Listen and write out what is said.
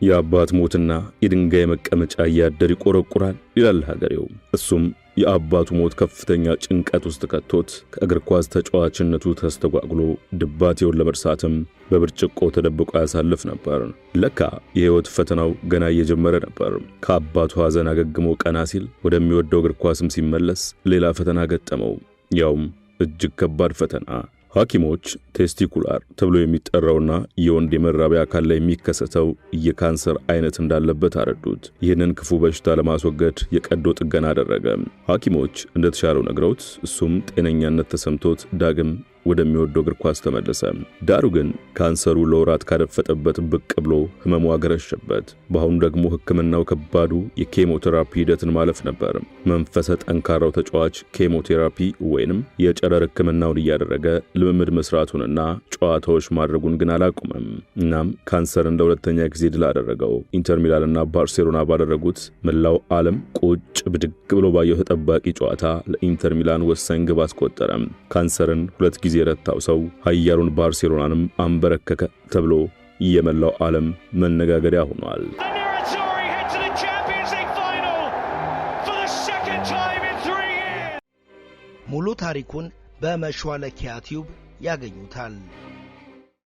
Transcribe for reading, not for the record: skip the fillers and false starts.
የአባት ሞትና የድንጋይ መቀመጫ ያደር ይቆረቁራል ይላል ሀገሬው። እሱም የአባቱ ሞት ከፍተኛ ጭንቀት ውስጥ ከቶት ከእግር ኳስ ተጫዋችነቱ ተስተጓጉሎ ድባቴውን ለመርሳትም በብርጭቆ ተደብቆ ያሳልፍ ነበር። ለካ የህይወት ፈተናው ገና እየጀመረ ነበር። ከአባቱ ሐዘን አገግሞ ቀና ሲል ወደሚወደው እግር ኳስም ሲመለስ ሌላ ፈተና ገጠመው። ያውም እጅግ ከባድ ፈተና። ሐኪሞች ቴስቲኩላር ተብሎ የሚጠራውና የወንድ የመራቢያ አካል ላይ የሚከሰተው የካንሰር አይነት እንዳለበት አረዱት። ይህንን ክፉ በሽታ ለማስወገድ የቀዶ ጥገና አደረገ። ሐኪሞች እንደተሻለው ነግረውት እሱም ጤነኛነት ተሰምቶት ዳግም ወደሚወደው እግር ኳስ ተመለሰ። ዳሩ ግን ካንሰሩ ለወራት ካደፈጠበት ብቅ ብሎ ህመሙ አገረሸበት። በአሁኑ ደግሞ ህክምናው ከባዱ የኬሞቴራፒ ሂደትን ማለፍ ነበር። መንፈሰ ጠንካራው ተጫዋች ኬሞቴራፒ ወይንም የጨረር ህክምናውን እያደረገ ልምምድ መስራቱንና ጨዋታዎች ማድረጉን ግን አላቆመም። እናም ካንሰር እንደ ሁለተኛ ጊዜ ድል አደረገው። ኢንተር ሚላንና ባርሴሎና ባደረጉት መላው ዓለም ቁጭ ብድግ ብሎ ባየው ተጠባቂ ጨዋታ ለኢንተር ሚላን ወሳኝ ግብ አስቆጠረ። ካንሰርን ሁለት ጊዜ ረታው ሰው ኃያሉን ባርሴሎናንም አንበረከከ ተብሎ የመላው ዓለም መነጋገሪያ ሆኗል። ሙሉ ታሪኩን በመሿለኪያ ቲዩብ ያገኙታል።